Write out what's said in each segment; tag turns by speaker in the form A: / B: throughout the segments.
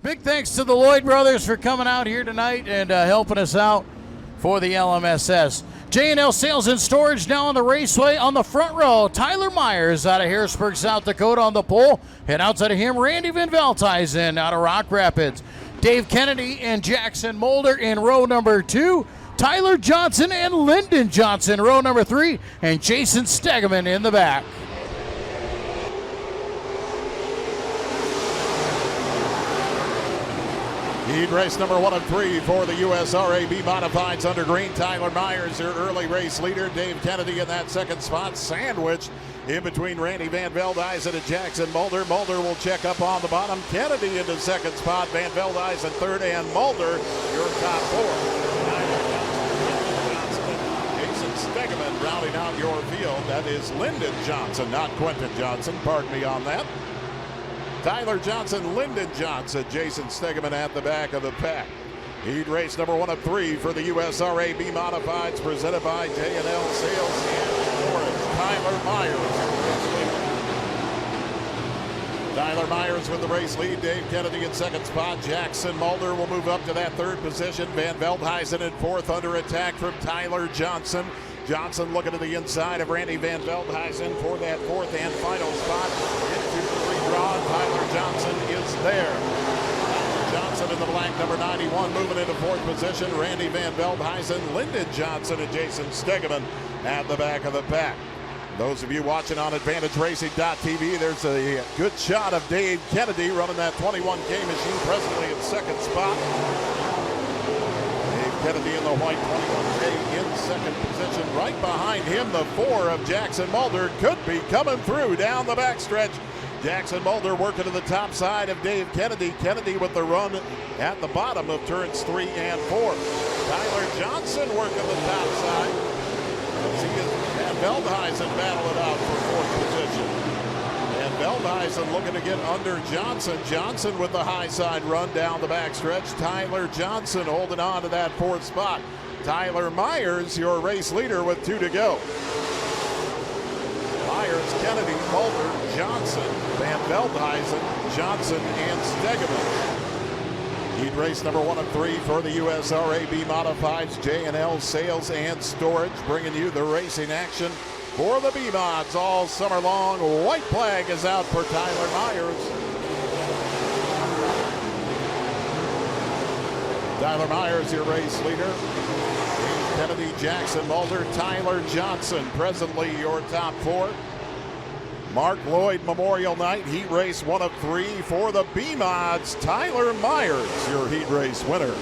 A: Big thanks to the Lloyd brothers for coming out here tonight and helping us out for the LMSS. J&L Sales and Storage now on the raceway on the front row. Tyler Myers out of Harrisburg, South Dakota on the pole. And outside of him, Randy Van Veldhuizen out of Rock Rapids. Dave Kennedy and Jackson Mulder in row number 2. Tyler Johnson and Lyndon Johnson, row number 3. And Jason Stegeman in the back.
B: Heat race number 1 of 3 for the USRA B-Modifieds under green. Tyler Myers, your early race leader. Dave Kennedy in that second spot, sandwiched in between Randy Van Veldhuizen and Jackson Mulder. Mulder will check up on the bottom. Kennedy into second spot. Van Veldhuizen third, and Mulder, your top 4. Jason Stegeman rounding out your field. That is Lyndon Johnson, not Quentin Johnson. Pardon me on that. Tyler Johnson, Lyndon Johnson, Jason Stegeman at the back of the pack. Heat race number 1 of 3 for the USRA B-Modifieds, presented by J&L Sales and Storage. Tyler Myers. Tyler Myers with the race lead. Dave Kennedy in second spot. Jackson Mulder will move up to that third position. Van Veldhuizen in fourth, under attack from Tyler Johnson. Johnson looking to the inside of Randy Van Veldhuizen for that fourth and final spot. Into the redraw. Tyler Johnson is there. Tyler Johnson in the black, number 91, moving into fourth position. Randy Van Veldhuizen, Lyndon Johnson, and Jason Stegeman at the back of the pack. Those of you watching on AdvantageRacing.tv, there's a good shot of Dave Kennedy running that 21K machine, presently in second spot. Kennedy in the white 21K in second position. Right behind him, the 4 of Jackson Mulder could be coming through down the backstretch. Jackson Mulder working to the top side of Dave Kennedy. Kennedy with the run at the bottom of turns 3 and 4. Tyler Johnson working the top side. See Van Veldhuizen battle it out for fourth position. And Veldhuizen looking to get under Johnson. Johnson with the high side run down the backstretch. Tyler Johnson holding on to that fourth spot. Tyler Myers, your race leader, with 2 to go. Myers, Kennedy, Mulder, Johnson, Van Veldhuizen, Johnson, and Stegeman. Heat race number 1 of 3 for the USRA B-Modifieds, J&L Sales and Storage, bringing you the racing action for the B-Mods all summer long. White flag is out for Tyler Myers. Tyler Myers, your race leader. Kennedy, Jackson Mulder, Tyler Johnson, presently your top 4. Mark Lloyd Memorial Night, heat race 1 of 3 for the B-Mods. Tyler Myers, your heat race winner.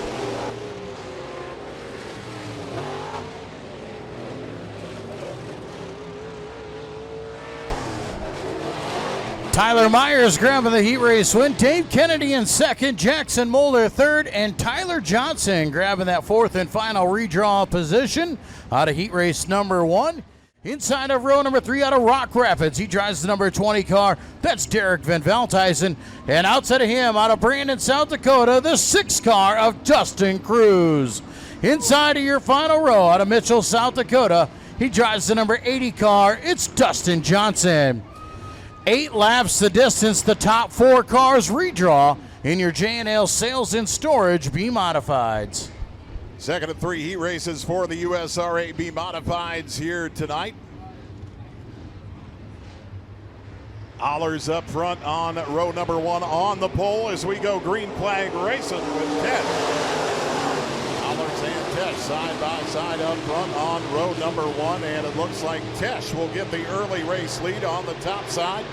A: Tyler Myers grabbing the heat race win. Dave Kennedy in second, Jackson Mulder third, and Tyler Johnson grabbing that fourth and final redraw position out of heat race number 1. Inside of row number 3 out of Rock Rapids, he drives the number 20 car. That's Derek Van Veldhuizen. And outside of him, out of Brandon, South Dakota, the 6 car of Dustin Cruz. Inside of your final row out of Mitchell, South Dakota, he drives the number 80 car. It's Dustin Johnson. 8 laps the distance, the top 4 cars redraw in your J&L Sales and Storage B-Modifieds.
B: Second of 3 heat races for the USRA B-Modifieds here tonight. Allers up front on row number 1 on the pole as we go green flag racing with Tesh. Allers and Tesh side by side up front on row number 1, and it looks like Tesh will get the early race lead on the top side.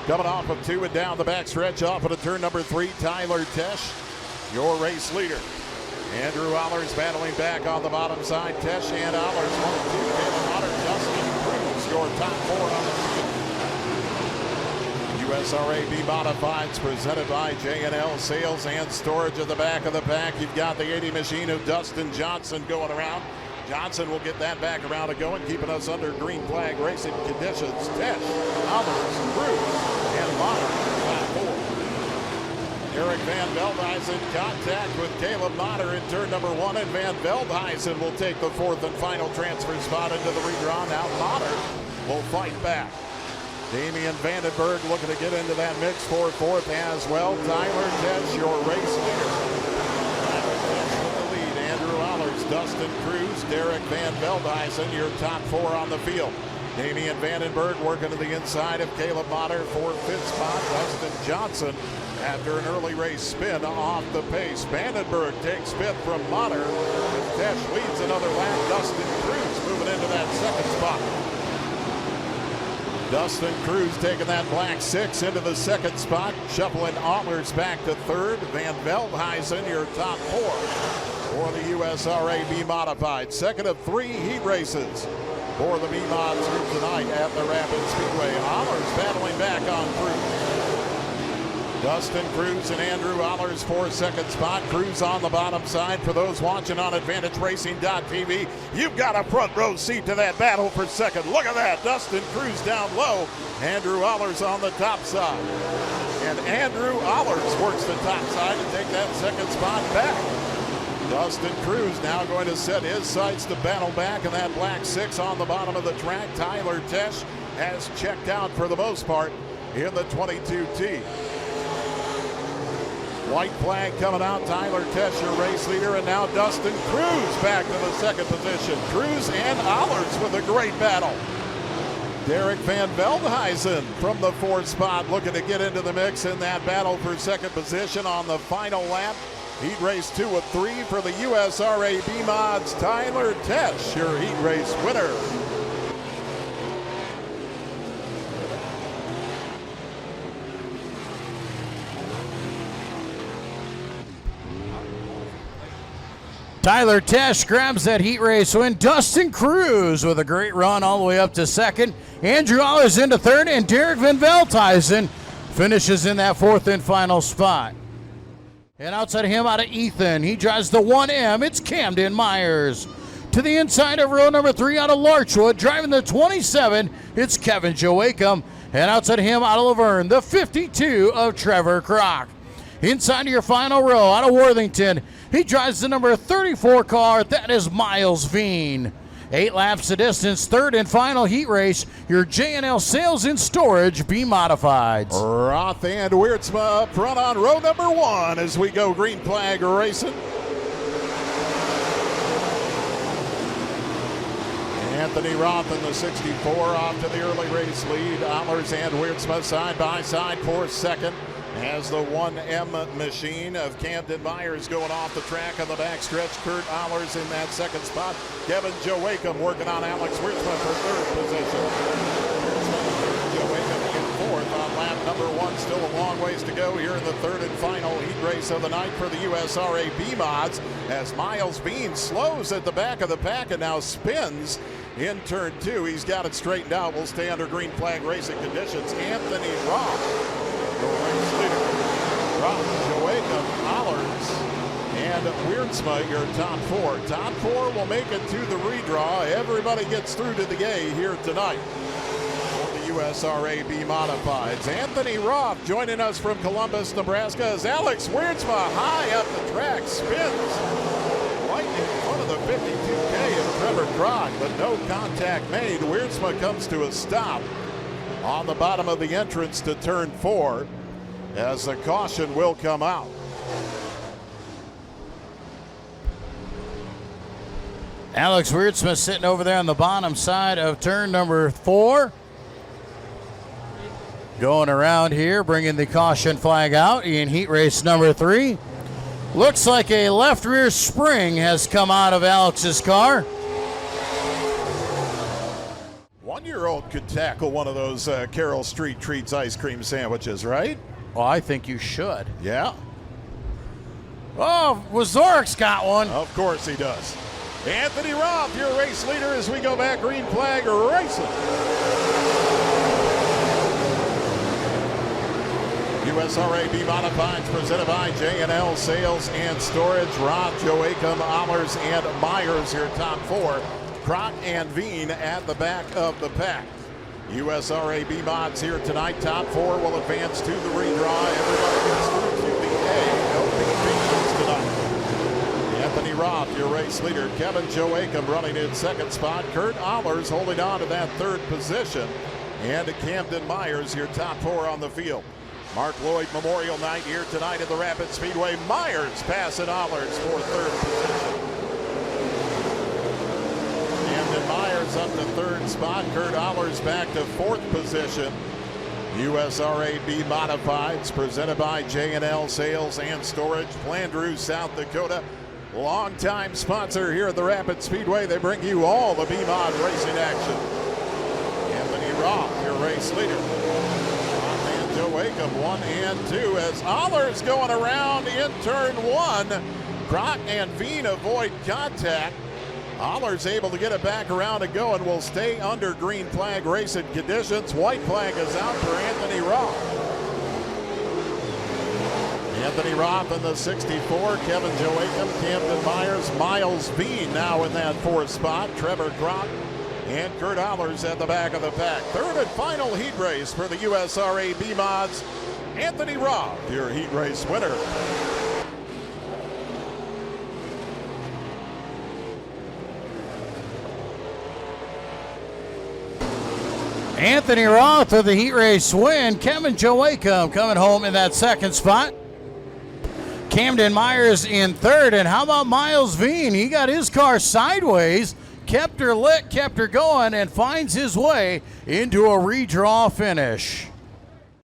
B: Coming off of 2 and down the backstretch off of turn number 3, Tyler Tesh, your race leader. Andrew Allers battling back on the bottom side. Tesh and Allers 1 and 2. Caleb Otter, Dustin Cruz, your top 4 on the field. USRA B-Modifieds presented by J&L Sales and Storage at the back of the pack. You've got the 80 machine of Dustin Johnson going around. Johnson will get that back around and going, keeping us under green flag racing conditions. Tesh, Allers, Cruz, and Otter. Eric Van Veldhuizen contact with Caleb Motter in turn number 1, and Van Veldhuizen will take the 4th and final transfer spot into the redraw. Now Motter will fight back. Damian Vandenberg looking to get into that mix for fourth as well. Tyler Tesh, your race leader. Tyler Tesh with the lead. Andrew Allers, Dustin Cruz, Derek Van Veldhuizen, your top four on the field. Damian Vandenberg working to the inside of Caleb Motter for fifth spot. Dustin Johnson after an early race spin off the pace. Vandenberg takes fifth from Motter. Tesh leads another lap. Dustin Cruz moving into that second spot. Dustin Cruz taking that black six into the second spot. Shuffling Allers back to third. Van Veldhuizen, your top four for the USRA B-Modified. Second of three heat races for the B-Mods group tonight at the Rapid Speedway. Allers battling back on Cruz. Dustin Cruz and Andrew Allers for second spot. Cruz on the bottom side. For those watching on AdvantageRacing.tv, you've got a front row seat to that battle for second. Look at that. Dustin Cruz down low. Andrew Allers on the top side. And Andrew Allers works the top side to take that second spot back. Dustin Cruz now going to set his sights to battle back in that black six on the bottom of the track. Tyler Tesh has checked out for the most part in the 22T. White flag coming out. Tyler Tesh, your race leader, and now Dustin Cruz back to the second position. Cruz and Allers with a great battle. Derek Van Veldhuizen from the fourth spot looking to get into the mix in that battle for second position on the final lap. Heat race 2 of 3 for the USRA B-Mods. Tyler Tesh, your heat race winner.
A: Tyler Tesh grabs that heat race win. Dustin Cruz with a great run all the way up to second. Andrew Allers into third, and Derek Van Veldhuizen finishes in that fourth and final spot. And outside of him, out of Ethan, he drives the 1M. It's Camden Myers. To the inside of row number 3 out of Larchwood, driving the 27, it's Kevin Joachim. And outside of him, out of Laverne, the 52 of Trevor Kroc. Inside of your final row, out of Worthington, he drives the number 34 car. That is Miles Veen. 8 laps of distance, third and final heat race. Your J&L Sales and Storage B-Modifieds.
B: Roth and Wiertzma up front on row number 1 as we go green flag racing. Anthony Roth in the 64 off to the early race lead. Allers and Wiertzma side by side for second. As the 1M machine of Camden Myers going off the track on the backstretch. Kurt Allers in that second spot. Kevin Joachim working on Alex Wiertzma for third position. Joachim in fourth on lap number 1. Still a long ways to go here in the third and final heat race of the night for the USRA B-Mods. As Miles Veen slows at the back of the pack and now spins in turn 2. He's got it straightened out. We'll stay under green flag racing conditions. Anthony Roth, your race leader. Roth, Joachim, Allers, and Wiertzma, your top 4. Top 4 will make it to the redraw. Everybody gets through to the A here tonight for the USRA B-Modifieds. Anthony Roth joining us from Columbus, Nebraska, as Alex Wiertzma high up the track spins right in front of the 52K of Trevor Kroc, but no contact made. Wiertzma comes to a stop on the bottom of the entrance to turn 4 as the caution will come out.
A: Alex Wiertzma sitting over there on the bottom side of turn number 4. Going around here, bringing the caution flag out in heat race number 3. Looks like a left rear spring has come out of Alex's car.
B: 1-year-old could tackle one of those Carroll Street Treats ice cream sandwiches, right?
A: Well, I think you should.
B: Yeah.
A: Oh, Wazorik's got one.
B: Of course he does. Anthony Roth, your race leader as we go back green flag racing. USRA B-Modifieds presented by J&L Sales and Storage. Roth, Joachim, Allers, and Myers, your top 4. Kroc and Veen at the back of the pack. USRA B-Mods here tonight. Top 4 will advance to the redraw. Everybody gets through to the A. No big tonight. Anthony Roth, your race leader. Kevin Joachim running in second spot. Kurt Allers holding on to that third position. and Camden Myers, your top 4 on the field. Mark Lloyd Memorial Night here tonight at the Rapid Speedway. Myers passing Allers for 3rd position. Camden Myers up to 3rd spot. Kurt Allers back to 4th position. USRA B-Modifieds presented by J&L Sales and Storage, Flandreau, South Dakota. Longtime sponsor here at the Rapid Speedway. They bring you all the B-Mod racing action. Anthony Roth, your race leader. Joe Wakeham 1 and 2 as Allers going around in turn 1. Croc and Veen avoid contact. Allers able to get it back around and go and will stay under green flag racing conditions. White flag is out for Anthony Roth. Anthony Roth in the 64, Kevin Joachim, Camden Myers, Miles Veen now in that 4th spot. Trevor Croc and Kurt Allers at the back of the pack. 3rd and final heat race for the USRA B-Mods. Anthony Roth, your heat race winner.
A: Anthony Roth with the heat race win. Kevin Joachim coming home in that 2nd spot. Camden Myers in 3rd. And how about Miles Veen? He got his car sideways, kept her lit, kept her going, and finds his way into a redraw finish.